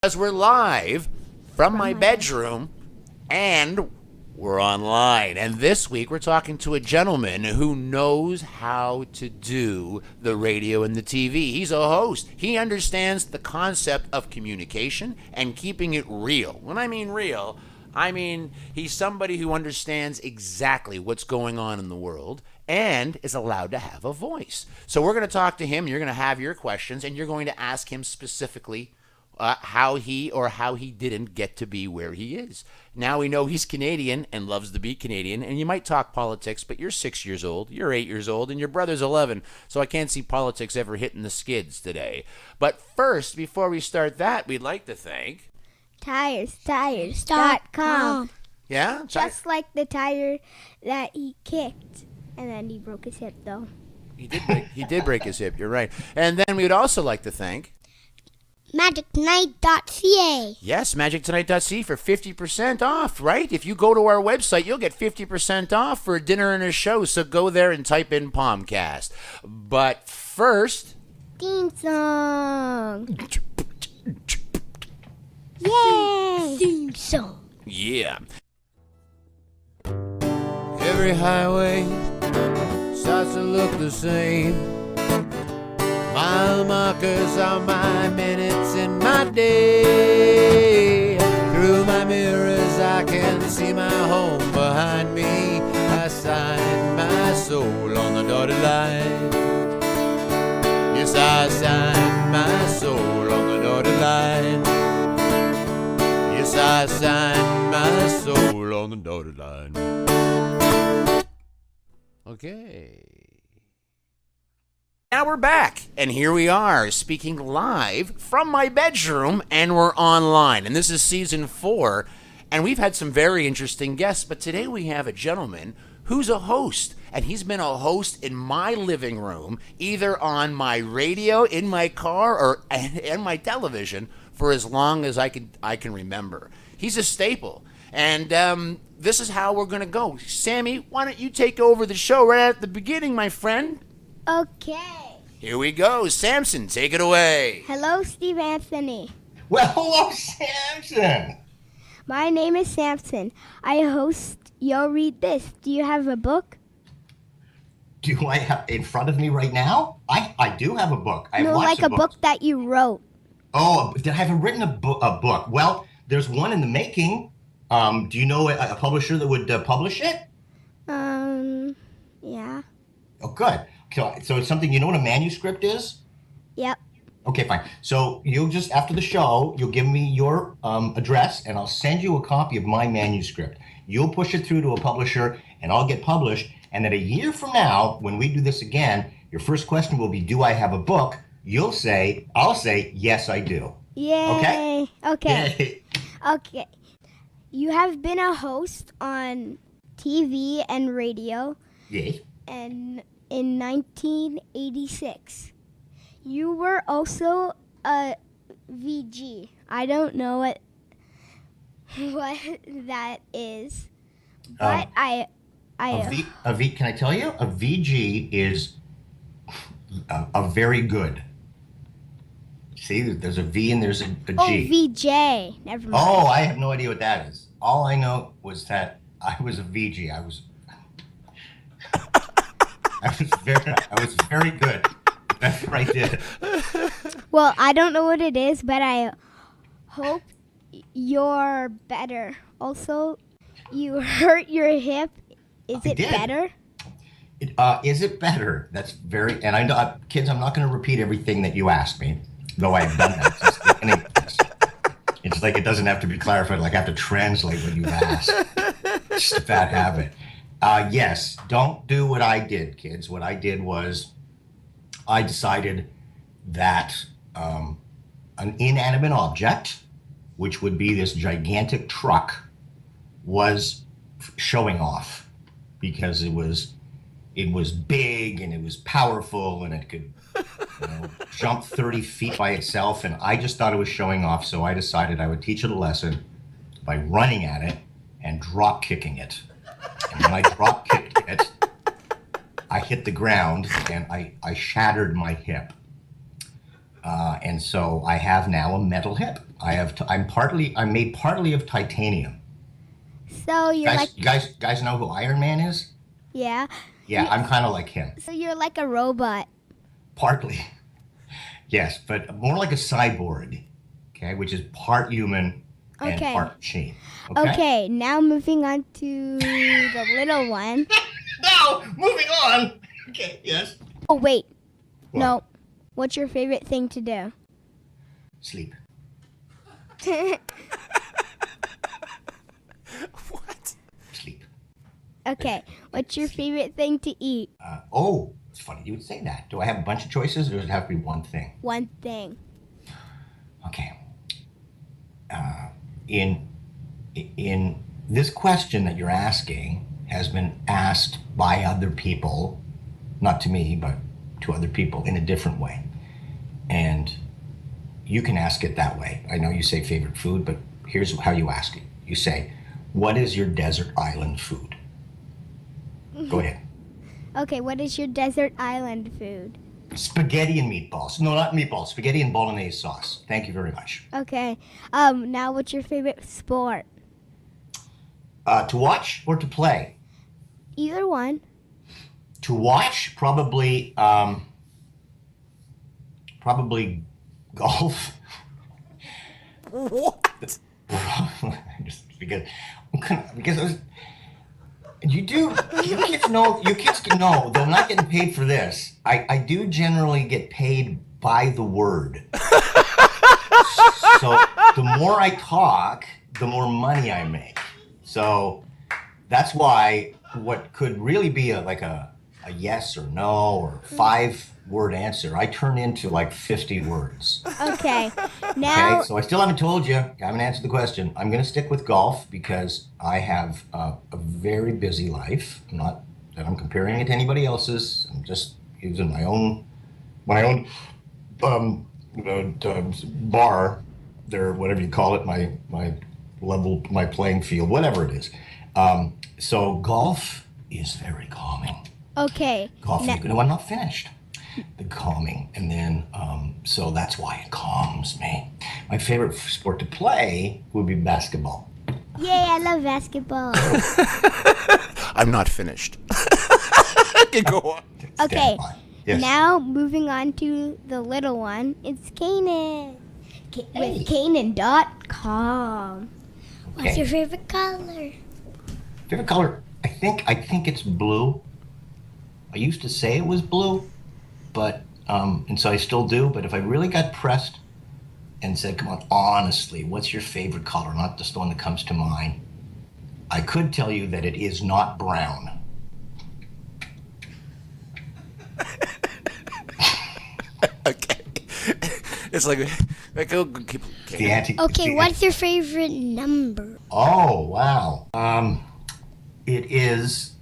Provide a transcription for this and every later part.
As we're live from my bedroom and we're online. And this week we're talking to a gentleman who knows how to do the radio and the TV. He's a host. He understands the concept of communication and keeping it real. When I mean real, I mean he's somebody who understands exactly what's going on in the world and is allowed to have a voice. So we're going to talk to him. You're going to have your questions and you're going to ask him specifically how he didn't get to be where he is. Now we know he's Canadian and loves to be Canadian, and you might talk politics, but you're 6 years old, you're 8 years old, and your brother's 11, so I can't see politics ever hitting the skids today. But first, before we start that, we'd like to thank... Tires.com. Yeah? Just like the tire that he kicked, and then he broke his hip, though. He did break his hip, you're right. And then we would also like to thank... MagicTonight.ca. Yes, MagicTonight.ca for 50% off, right? If you go to our website, you'll get 50% off for a dinner and a show, so go there and type in Palmcast. But first... Theme song. Yay! Theme song. Yeah. Every highway starts to look the same. Mile markers are my minutes in my day. Through my mirrors I can see my home behind me. I sign my soul on the dotted line. Yes, I sign my soul on the dotted line. Yes, I sign my soul on the dotted line. Okay. Now we're back, and here we are, speaking live from my bedroom, and we're online. And this is season 4, and we've had some very interesting guests, but today we have a gentleman who's a host, and he's been a host in my living room, either on my radio, in my car, or and my television for as long as I can remember. He's a staple, and this is how we're going to go. Sammy, why don't you take over the show right at the beginning, my friend? Okay. Here we go. Samson, take it away. Hello, Steve Anthony. Well, hello, Samson. My name is Samson. I host Yo Read This. Do you have a book? Do I have in front of me right now? I do have a book. No, like a book that you wrote. Oh, I haven't written a book. Well, there's one in the making. Do you know a publisher that would publish it? Yeah. Oh, good. So it's something, you know what a manuscript is? Yep. Okay, fine. So you'll just, after the show, you'll give me your address, and I'll send you a copy of my manuscript. You'll push it through to a publisher, and I'll get published. And then a year from now, when we do this again, your first question will be, do I have a book? I'll say, yes, I do. Yay. Okay. Yay. Okay. You have been a host on TV and radio. Yes. And in 1986. You were also a VG. I don't know what that is, but can I tell you? A VG is a very good. See, there's a V and there's a G. Oh, VJ. Never mind. Oh, I have no idea what that is. All I know was that I was a VG. I was very good. That's what I did. Well, I don't know what it is, but I hope you're better. Also, you hurt your hip. Is it better? Is it better? That's very, and I know, kids, I'm not going to repeat everything that you asked me, though I have done that. It's like it doesn't have to be clarified. Like I have to translate what you asked. It's just a bad habit. Yes, don't do what I did, kids. What I did was I decided that an inanimate object, which would be this gigantic truck, was showing off because it was big and it was powerful and it could jump 30 feet by itself. And I just thought it was showing off, so I decided I would teach it a lesson by running at it and drop kicking it. And when I drop kicked it, I hit the ground and I shattered my hip. And so I have now a metal hip. I'm made partly of titanium. So you're like, You guys know who Iron Man is? yeah. Yeah, I'm kind of like him. So you're like a robot. Partly. Yes, but more like a cyborg, okay, which is part human and Okay. part machine. Okay, now moving on to the little one. Now, moving on. Okay, yes. Oh, wait. What? No. What's your favorite thing to do? Sleep. What? Sleep. Okay. What's your favorite thing to eat? Oh, it's funny you would say that. Do I have a bunch of choices, or does it have to be one thing? One thing. Okay. In this question that you're asking has been asked by other people, not to me, but to other people in a different way. And you can ask it that way. I know you say favorite food, but here's how you ask it. You say, what is your desert island food? Go ahead. Okay, what is your desert island food? Spaghetti and meatballs. No, not meatballs. Spaghetti and bolognese sauce. Thank you very much. Okay. Now what's your favorite sport? To watch or to play? Either one. To watch, probably golf. What? Just because I was, you kids know, though I'm not getting paid for this. I do generally get paid by the word. So the more I talk, the more money I make. So that's why what could really be a yes or no or 5-word answer, I turn into like 50 words. Okay. Now. Okay, so I still haven't told you. I haven't answered the question. I'm going to stick with golf because I have a very busy life. Not that I'm comparing it to anybody else's. I'm just using my own bar there, whatever you call it, my level, my playing field, whatever it is. So golf is very calming. Okay. Golf. No, I'm not finished. The calming, and then so that's why it calms me. My favorite sport to play would be basketball. Yay, I love basketball. I'm not finished. Okay, go on. Okay. Yes. Now moving on to the little one. It's Kanan. With Kanan.com. What's your favorite color? Favorite color? I think it's blue. I used to say it was blue, but and so I still do. But if I really got pressed and said, "Come on, honestly, what's your favorite color?" Not just the one that comes to mind. I could tell you that it is not brown. Okay. It's like keep. The anti. Okay, what's your favorite number? Oh wow. It's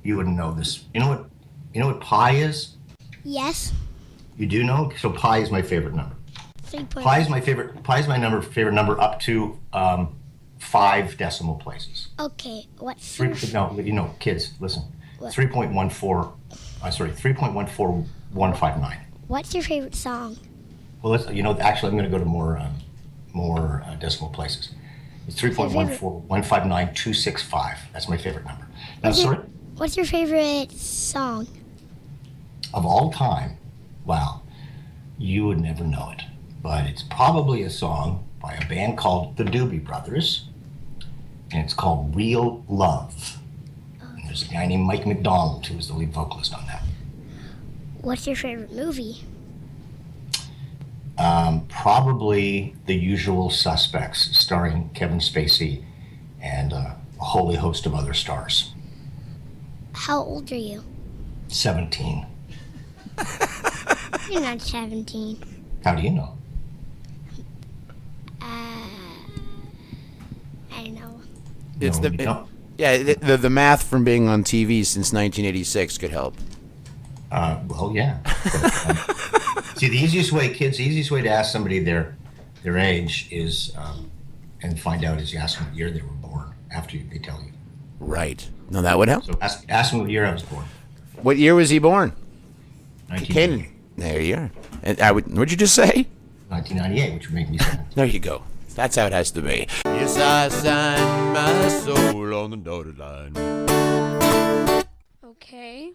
you wouldn't know this. You know what pi is? Yes. You do know? So pi is my favorite number. 3. Pi is my favorite favorite number up to 5 decimal places. Okay, what's Kids, listen. What? 3.14159. What's your favorite song? Well, actually I'm going to go to more decimal places. It's 3.14159.265. That's my favorite number. What's your favorite song? Of all time, wow, you would never know it, but it's probably a song by a band called the Doobie Brothers, and it's called Real Love. And there's a guy named Mike McDonald who was the lead vocalist on that. What's your favorite movie? Probably The Usual Suspects, starring Kevin Spacey and a whole host of other stars. How old are you? 17. You're not 17. How do you know? I don't know. It's No, you don't. the math from being on TV since 1986 could help. Well, yeah. But, see, the easiest way to ask somebody their age is, and find out, is you ask them what year they were born after they tell you. Right. No, that would help. So ask them what year I was born. What year was he born? 1980. There you are. And what'd you just say? 1998, which would make me 17. There you go. That's how it has to be. Yes, I signed my soul on the dotted line. Okay.